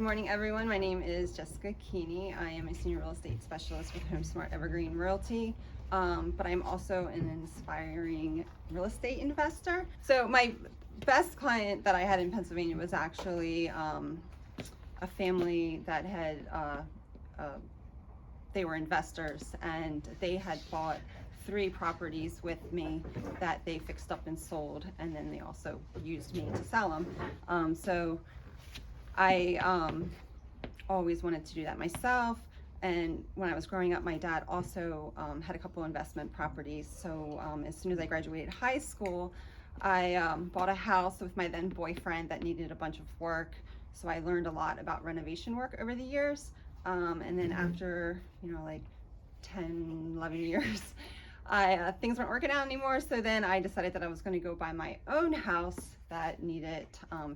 Good morning, everyone. My name is Jessica Keeney. I am a senior real estate specialist with HomeSmart Evergreen Realty, but I'm also an inspiring real estate investor. So my best client that I had in Pennsylvania was actually a family that had, they were investors, and they had bought 3 properties with me that they fixed up and sold, and then they also used me to sell them. So I always wanted to do that myself, and when I was growing up, my dad also had a couple investment properties. So as soon as I graduated high school, I bought a house with my then boyfriend that needed a bunch of work. So I learned a lot about renovation work over the years, and then after like 10, 11 years, things weren't working out anymore. So then I decided that I was going to go buy my own house that needed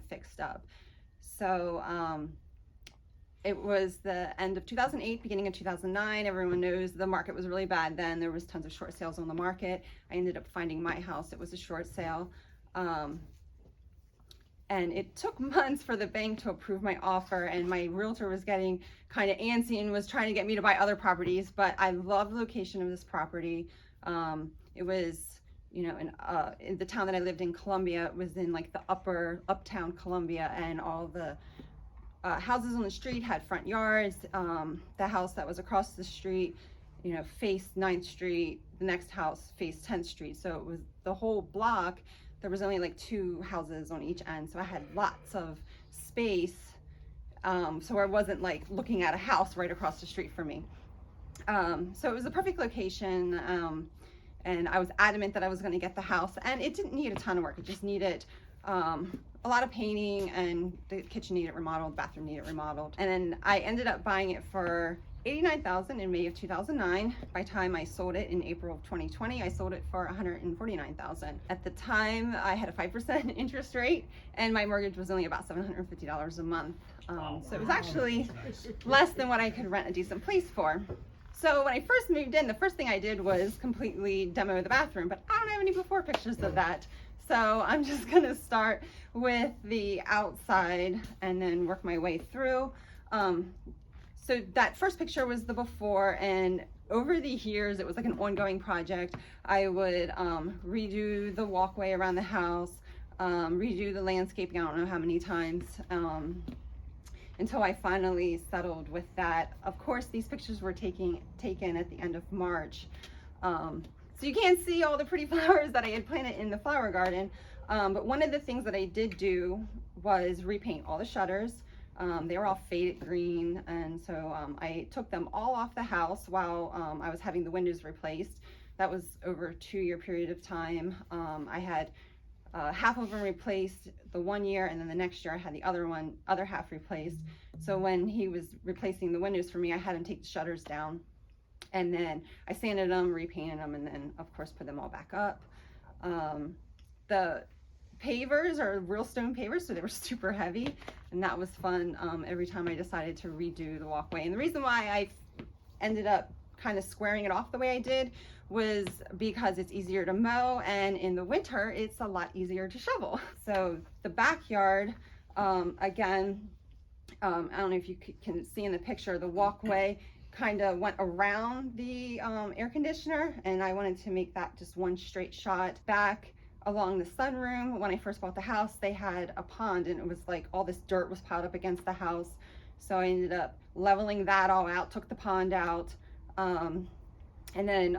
fixed up. So it was the end of 2008, beginning of 2009. Everyone knows the market was really bad then. There was tons of short sales on the market. I ended up finding my house. It was a short sale. And it took months for the bank to approve my offer, and my realtor was getting kind of antsy and was trying to get me to buy other properties, but I love the location of this property. It was in the town that I lived in, Columbia. It was in like the uptown Columbia, and all the houses on the street had front yards. The house that was across the street, faced 9th Street. The next house faced 10th Street. So it was the whole block. There was only like 2 houses on each end. So I had lots of space. So I wasn't like looking at a house right across the street from me. So it was a perfect location. And I was adamant that I was going to get the house, and it didn't need a ton of work. It just needed a lot of painting, and the kitchen needed remodeled, the bathroom needed remodeled. And then I ended up buying it for $89,000 in May of 2009. By the time I sold it in April of 2020, I sold it for $149,000. At the time, I had a 5% interest rate, and my mortgage was only about $750 a month. So it was actually less than what I could rent a decent place for. So when I first moved in, the first thing I did was completely demo the bathroom, but I don't have any before pictures of that. So I'm just gonna start with the outside and then work my way through. So that first picture was the before, and over the years, it was like an ongoing project. I would redo the walkway around the house, redo the landscaping, I don't know how many times, until I finally settled with that. Of course, these pictures were taken at the end of March. So you can't see all the pretty flowers that I had planted in the flower garden. But one of the things that I did do was repaint all the shutters. They were all faded green. And so I took them all off the house while I was having the windows replaced. That was over a 2-year period of time. I had half of them replaced the 1 year, and then the next year I had the other half replaced. So when he was replacing the windows for me, I had him take the shutters down, and then I sanded them, repainted them, and then of course put them all back up. The pavers are real stone pavers, so they were super heavy, and that was fun every time I decided to redo the walkway. And the reason why I ended up kind of squaring it off the way I did was because it's easier to mow, and in the winter it's a lot easier to shovel. So the backyard, again, I don't know if you can see in the picture, the walkway kind of went around the air conditioner, and I wanted to make that just one straight shot. Back along the sunroom, when I first bought the house, they had a pond, and it was like all this dirt was piled up against the house. So I ended up leveling that all out, took the pond out, and then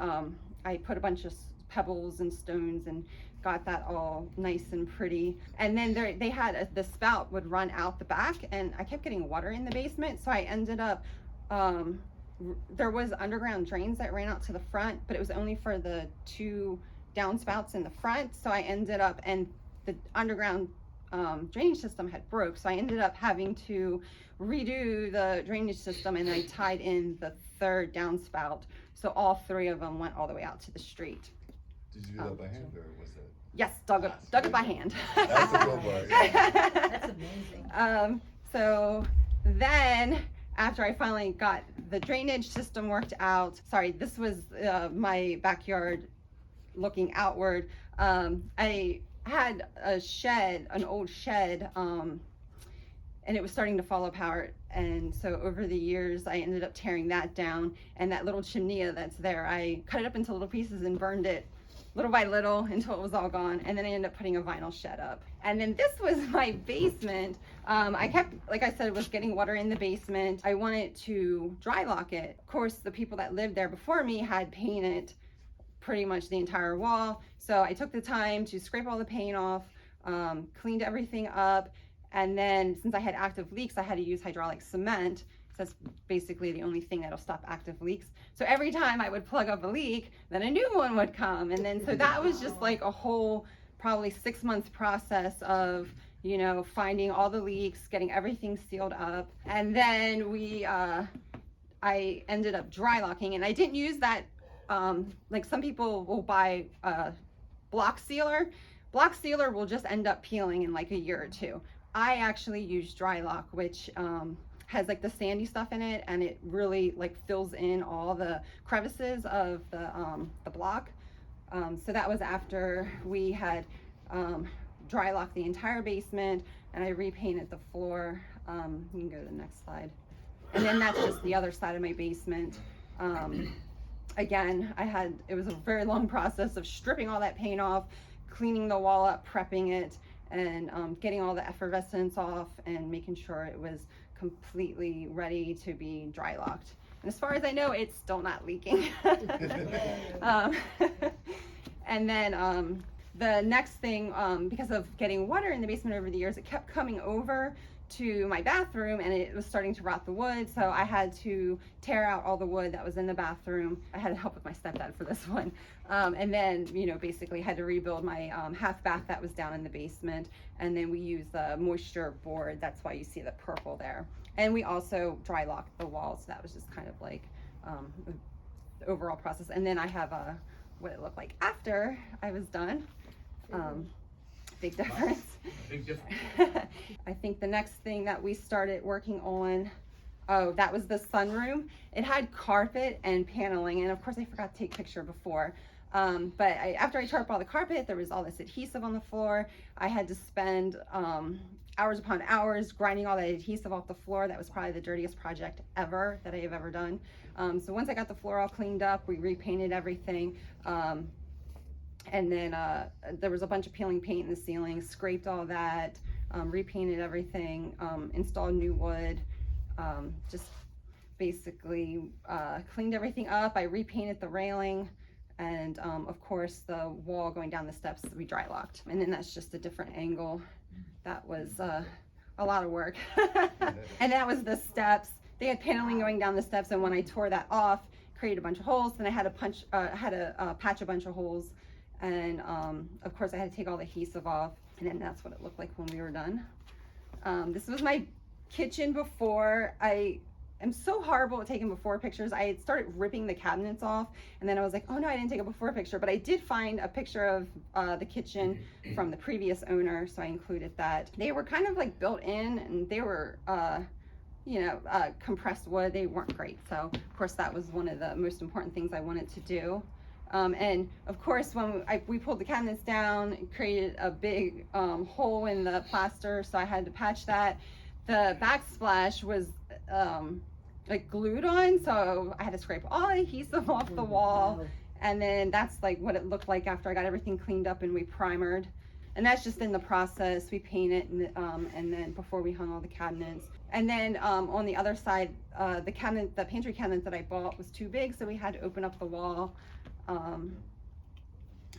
I put a bunch of pebbles and stones and got that all nice and pretty. And then they had the spout would run out the back, and I kept getting water in the basement. So I ended up, there was underground drains that ran out to the front, but it was only for the 2 downspouts in the front. So I ended up, and the underground drainage system had broke. So I ended up having to redo the drainage system, and I tied in the 3rd downspout. So all 3 of them went all the way out to the street. Did you do that by hand, or was it? Yes, dug it by hand. That's a good one. That's amazing. So then, after I finally got the drainage system worked out, sorry, this was my backyard looking outward. I had a shed, an old shed, and it was starting to fall apart. And so over the years, I ended up tearing that down, and that little chimney that's there, I cut it up into little pieces and burned it little by little until it was all gone. And then I ended up putting a vinyl shed up. And then this was my basement. I kept, like I said, was getting water in the basement. I wanted to dry lock it. Of course, the people that lived there before me had painted pretty much the entire wall. So I took the time to scrape all the paint off, cleaned everything up. And then since I had active leaks, I had to use hydraulic cement. So that's basically the only thing that'll stop active leaks. So every time I would plug up a leak, then a new one would come. And then, so that was just like a whole probably 6-month process of, you know, finding all the leaks, getting everything sealed up. And then I ended up dry locking, and I didn't use that, like some people will buy a block sealer. Block sealer will just end up peeling in like a year or two. I actually use dry lock, which has like the sandy stuff in it, and it really like fills in all the crevices of the block. So that was after we had dry locked the entire basement, and I repainted the floor. You can go to the next slide. And then that's just the other side of my basement. Again, it was a very long process of stripping all that paint off, cleaning the wall up, prepping it, and getting all the effervescence off and making sure it was completely ready to be dry locked. And as far as I know, it's still not leaking. And then the next thing, because of getting water in the basement over the years, it kept coming over to my bathroom, and it was starting to rot the wood. So I had to tear out all the wood that was in the bathroom. I had help with my stepdad for this one. And then, you know, basically had to rebuild my half bath that was down in the basement. And then we used the moisture board. That's why you see the purple there. And we also dry locked the walls. So that was just kind of like the overall process. And then I have what it looked like after I was done. Big difference. Big difference. I think the next thing that we started working on, that was the sunroom. It had carpet and paneling, and of course I forgot to take a picture before. But after I tore up all the carpet, there was all this adhesive on the floor. I had to spend hours upon hours grinding all that adhesive off the floor. That was probably the dirtiest project ever that I have ever done. So once I got the floor all cleaned up, we repainted everything. And then there was a bunch of peeling paint in the ceiling, scraped all that, repainted everything, installed new wood, just basically cleaned everything up. I repainted the railing, and of course the wall going down the steps we dry locked. And then that's just a different angle. That was a lot of work. And that was the steps. They had paneling going down the steps, and when I tore that off, created a bunch of holes. Then I had to patch a bunch of holes. And of course I had to take all the adhesive off, and then that's what it looked like when we were done. This was my kitchen before. I am so horrible at taking before pictures. I had started ripping the cabinets off, and then I was like, oh no, I didn't take a before picture, but I did find a picture of the kitchen from the previous owner, so I included that. They were kind of like built in, and they were you know, compressed wood. They weren't great, so of course that was one of the most important things I wanted to do. And of course, when we pulled the cabinets down, it created a big hole in the plaster, so I had to patch that. The backsplash was like glued on, so I had to scrape all the adhesive off the wall. And then that's like what it looked like after I got everything cleaned up and we primered. And that's just in the process. We paint it, and then before we hung all the cabinets. And then on the other side, the pantry cabinet that I bought was too big, so we had to open up the wall. And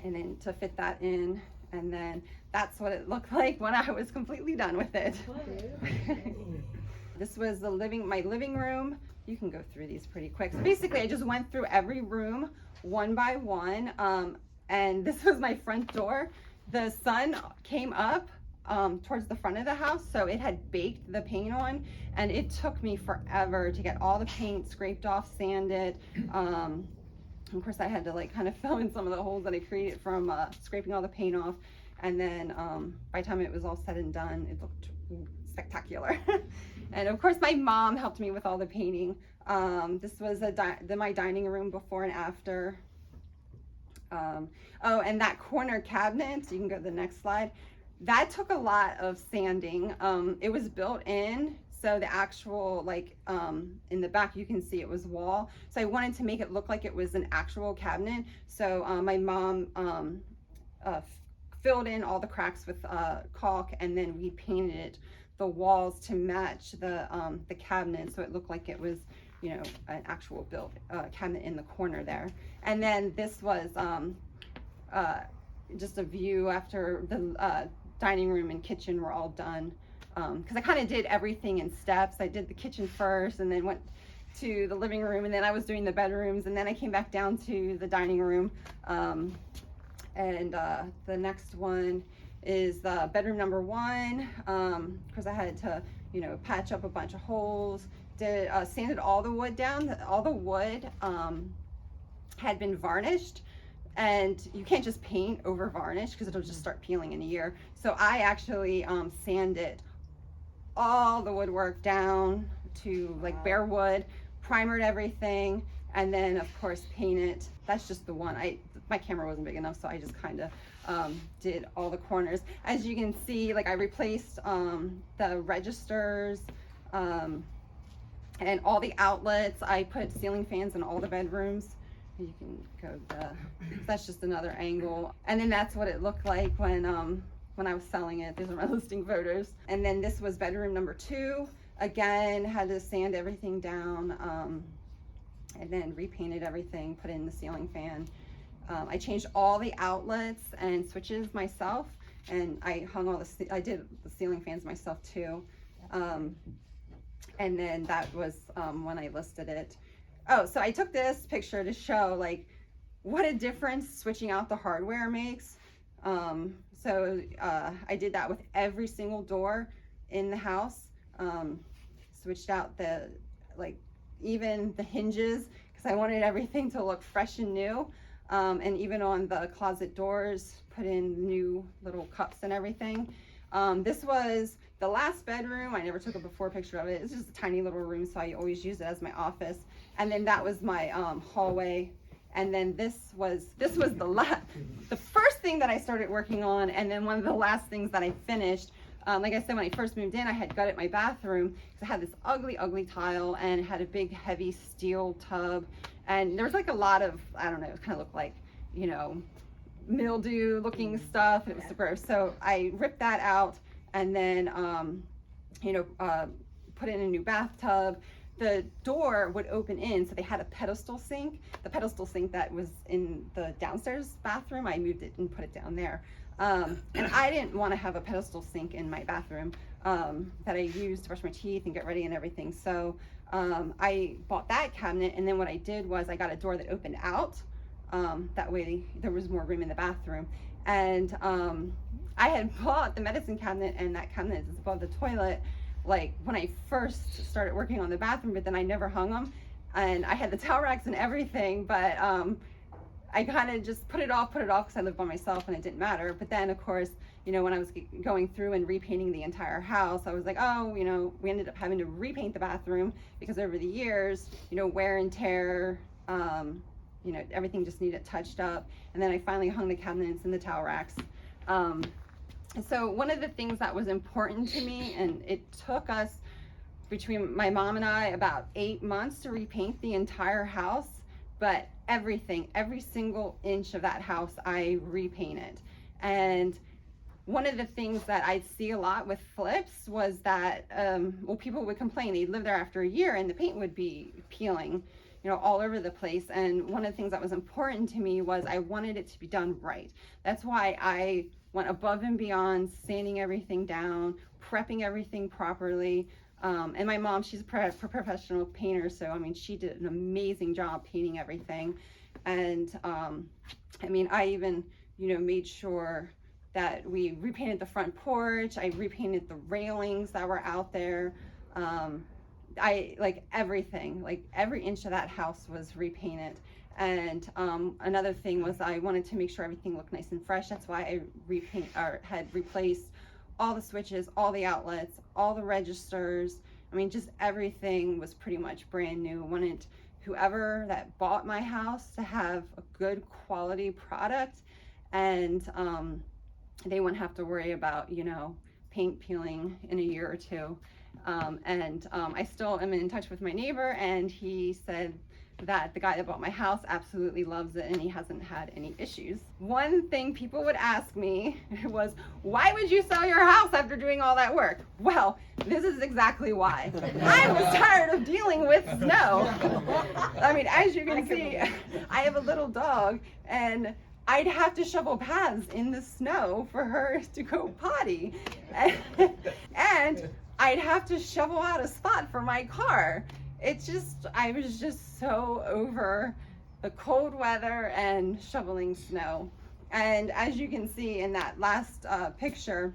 then to fit that in, and then that's what it looked like when I was completely done with it. This was my living room. You can go through these pretty quick. So basically I just went through every room one by one, and this was my front door. The sun came up towards the front of the house, so it had baked the paint on, and it took me forever to get all the paint scraped off, sanded. Of course, I had to like kind of fill in some of the holes that I created from scraping all the paint off. And then by the time it was all said and done, it looked spectacular. And of course, my mom helped me with all the painting. This was my dining room before and after. Oh, and that corner cabinet, you can go to the next slide. that took a lot of sanding. It was built in, so the actual, like, in the back you can see it was wall. So I wanted to make it look like it was an actual cabinet. So my mom filled in all the cracks with caulk, and then we painted the walls to match the cabinet, so it looked like it was, you know, an actual built cabinet in the corner there. And then this was just a view after the dining room and kitchen were all done, because I kind of did everything in steps. I did the kitchen first, and then went to the living room, and then I was doing the bedrooms, and then I came back down to the dining room. And the next one is bedroom number 1, because I had to, you know, patch up a bunch of holes. Sanded all the wood down. All the wood had been varnished, and you can't just paint over varnish because it'll just start peeling in a year. So I actually sanded all the woodwork down to like bare wood, primered everything, and then of course painted. That's just the one. My camera wasn't big enough, so I just kind of did all the corners. As you can see, like I replaced the registers and all the outlets. I put ceiling fans in all the bedrooms. You can go that's just another angle. And then that's what it looked like when I was selling it. These are my listing photos. And then this was bedroom number 2. Again, had to sand everything down, and then repainted everything, put in the ceiling fan. I changed all the outlets and switches myself, and I hung all I did the ceiling fans myself too. And then that was when I listed it. Oh, so I took this picture to show like what a difference switching out the hardware makes. So I did that with every single door in the house. Switched out the, like, even the hinges, because I wanted everything to look fresh and new. And even on the closet doors, put in new little cups and everything. This was the last bedroom. I never took a before picture of it. It's just a tiny little room, so I always use it as my office. And then that was my hallway. And then this was the first thing that I started working on, and then one of the last things that I finished. Like I said, when I first moved in, I had gutted my bathroom because it had this ugly tile, and it had a big heavy steel tub, and there was like a lot of, I don't know, it kind of looked like, you know, mildew looking stuff. It was gross. So I ripped that out, and then put in a new bathtub. The door would open in, so they had a pedestal sink. The pedestal sink that was in the downstairs bathroom, I moved it and put it down there. And I didn't want to have a pedestal sink in my bathroom that I used to brush my teeth and get ready and everything. So I bought that cabinet, and then what I did was I got a door that opened out. That way there was more room in the bathroom. And I had bought the medicine cabinet, and that cabinet is above the toilet, like when I first started working on the bathroom, but then I never hung them. And I had the towel racks and everything, but I kind of just put it off because I lived by myself and it didn't matter. But then, of course, you know, when I was going through and repainting the entire house, I was like, oh, you know, we ended up having to repaint the bathroom because over the years, you know, wear and tear, you know, everything just needed touched up. And then I finally hung the cabinets and the towel racks. So one of the things that was important to me, and it took us, between my mom and I, about 8 months to repaint the entire house. But everything, every single inch of that house, I repainted. And one of the things that I'd see a lot with flips was that, well, people would complain. They'd live there after a year and the paint would be peeling, you know, all over the place. And one of the things that was important to me was I wanted it to be done right. That's why I went above and beyond, sanding everything down, prepping everything properly. And my mom, she's a professional painter, so I mean, she did an amazing job painting everything. And I mean, I even, you know, made sure that we repainted the front porch. I repainted the railings that were out there. I like everything, like every inch of that house was repainted. And another thing was I wanted to make sure everything looked nice and fresh. That's why I had replaced all the switches, all the outlets, all the registers. I mean, just everything was pretty much brand new. I wanted whoever that bought my house to have a good quality product. And they wouldn't have to worry about, you know, paint peeling in a year or two. I still am in touch with my neighbor, and he said that the guy that bought my house absolutely loves it and he hasn't had any issues. One thing people would ask me was, why would you sell your house after doing all that work? Well, this is exactly why. I was tired of dealing with snow. I mean, as you can see, I have a little dog, and I'd have to shovel paths in the snow for her to go potty. And I'd have to shovel out a spot for my car. I was just so over the cold weather and shoveling snow. And as you can see in that last picture,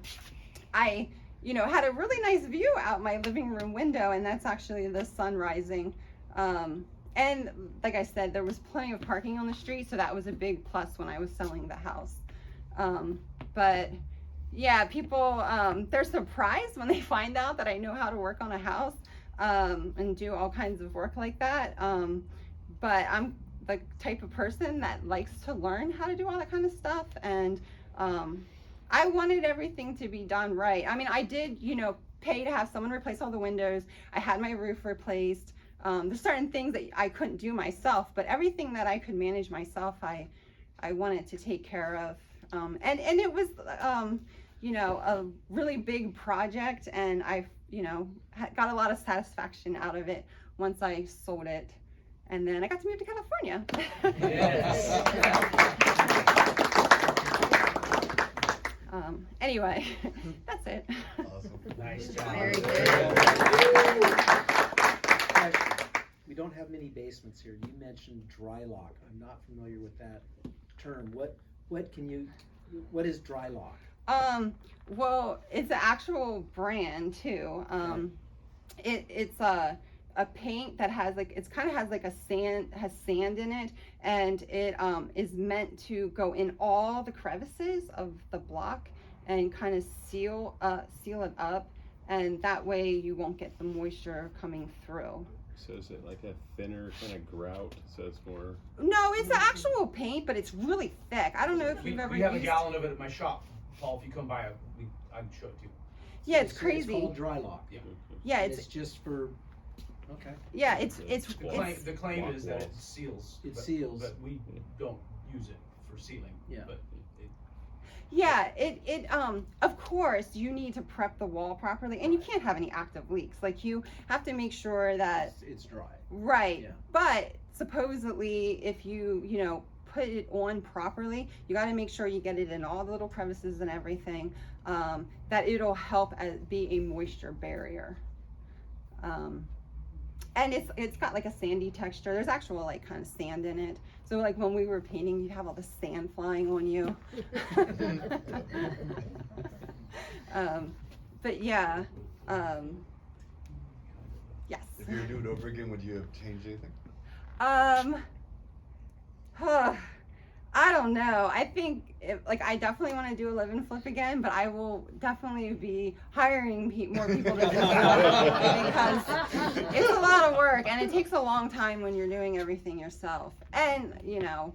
I, you know, had a really nice view out my living room window, and that's actually the sun rising. And like I said, there was plenty of parking on the street, so that was a big plus when I was selling the house. But yeah, people, they're surprised when they find out that I know how to work on a house and do all kinds of work like that. But I'm the type of person that likes to learn how to do all that kind of stuff. And I wanted everything to be done right. I mean, I did, you know, pay to have someone replace all the windows. I had my roof replaced. There's certain things that I couldn't do myself, but everything that I could manage myself, I wanted to take care of. And it was, you know, a really big project, and I, you know, got a lot of satisfaction out of it once I sold it. And then I got to move to California. Yes. Anyway, that's it. Awesome. Nice job. Very good. We don't have many basements here. You mentioned dry lock. I'm not familiar with that term. What is dry lock? Well, it's an actual brand too. It's a paint that has sand in it, and it is meant to go in all the crevices of the block and kind of seal it up, and that way you won't get the moisture coming through. So is it like a thinner kind of grout, so it's more? No, it's an actual paint, but it's really thick. I don't know if you've ever We have a used. gallon of it at my shop, Paul. If you come by, I'd show it to you. Yeah, it's It's crazy. called dry lock. Yeah. Yeah, And it's just for, okay. yeah, it's The claim block is that it walls. seals. It but- seals. But we don't use it for sealing. Yeah. But yeah, of course you need to prep the wall properly, and you can't have any active leaks. Like, you have to make sure that It's dry. right. Yeah. But supposedly, if you know, put it on properly, you got to make sure you get it in all the little crevices and everything, that it'll help as be a moisture barrier. And it's got like a sandy texture. There's actual like kind of sand in it. So like when we were painting, you'd have all the sand flying on you. But yeah, yes. If you were to do it over again, would you have changed anything? I don't know. I think I definitely want to do a live and flip again, but I will definitely be hiring more people to do it because it's a lot of work and it takes a long time when you're doing everything yourself. And you know,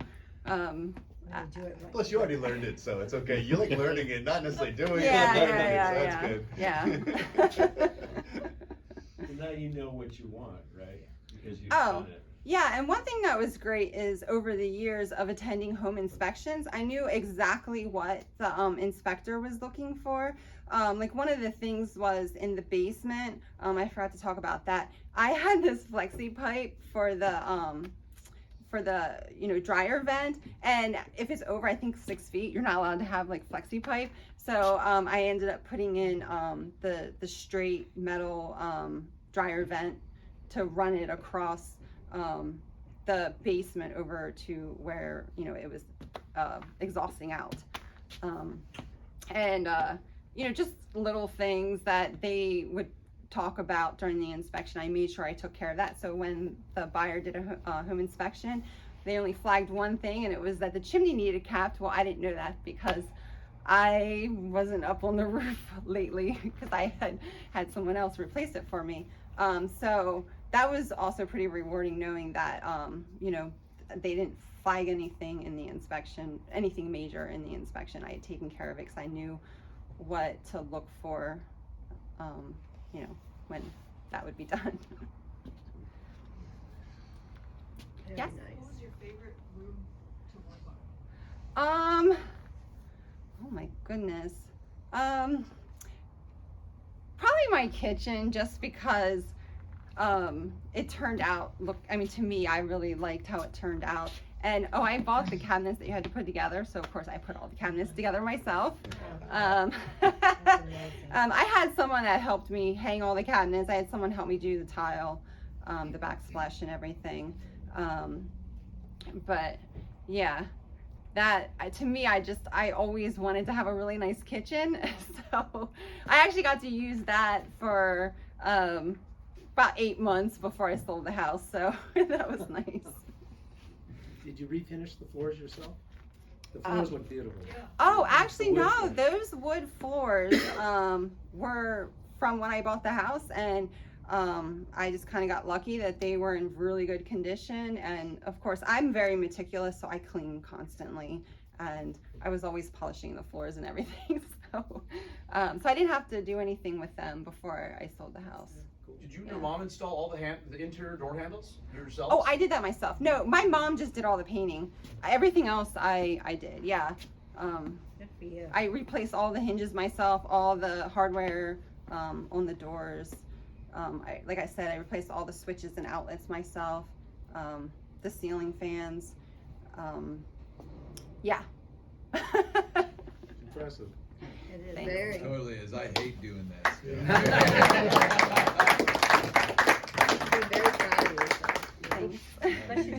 Plus, you already learned it, so it's okay. You like learning it, not necessarily doing yeah, it. Learning yeah, it, so yeah, that's good. yeah. And now you know what you want, right? Because you've Oh. done it. Yeah, and one thing that was great is over the years of attending home inspections, I knew exactly what the inspector was looking for. Like one of the things was in the basement, I forgot to talk about that. I had this flexi pipe for the dryer vent, and if it's over I think 6 feet, you're not allowed to have like flexi pipe. So I ended up putting in the straight metal dryer vent to run it across the basement over to where it was exhausting out, and just little things that they would talk about during the inspection. I made sure I took care of that, so when the buyer did a home inspection, they only flagged one thing, and it was that the chimney needed capped. Well, I didn't know that because I wasn't up on the roof lately because I had someone else replace it for me. So that was also pretty rewarding, knowing that they didn't flag anything in the inspection, anything major in the inspection. I had taken care of it because I knew what to look for, you know, when that would be done. Very Yes? nice. What was your favorite room to work on? Oh my goodness. Probably my kitchen, just because it turned out, I mean, to me, I really liked how it turned out. And I bought the cabinets that you had to put together, so of course I put all the cabinets together myself. That's amazing. I had someone that helped me hang all the cabinets. I had someone help me do the tile, the backsplash and everything. But yeah, to me, I always wanted to have a really nice kitchen. So I actually got to use that for about 8 months before I sold the house. So that was nice. Did you refinish the floors yourself? The floors look beautiful. Oh, actually, The wood no. floors. Those wood floors were from when I bought the house, and I just kind of got lucky that they were in really good condition. And of course, I'm very meticulous, so I clean constantly, and I was always polishing the floors and everything. So I didn't have to do anything with them before I sold the house. Did you and your mom install all the interior door handles yourself? Oh, I did that myself. No, my mom just did all the painting. Everything else I did, yeah. Good for you. I replaced all the hinges myself, all the hardware on the doors. Like I said, I replaced all the switches and outlets myself, the ceiling fans. Yeah. Impressive. It is Thanks. very. Totally is. I hate doing that. You're very proud of yourself. Thanks. But you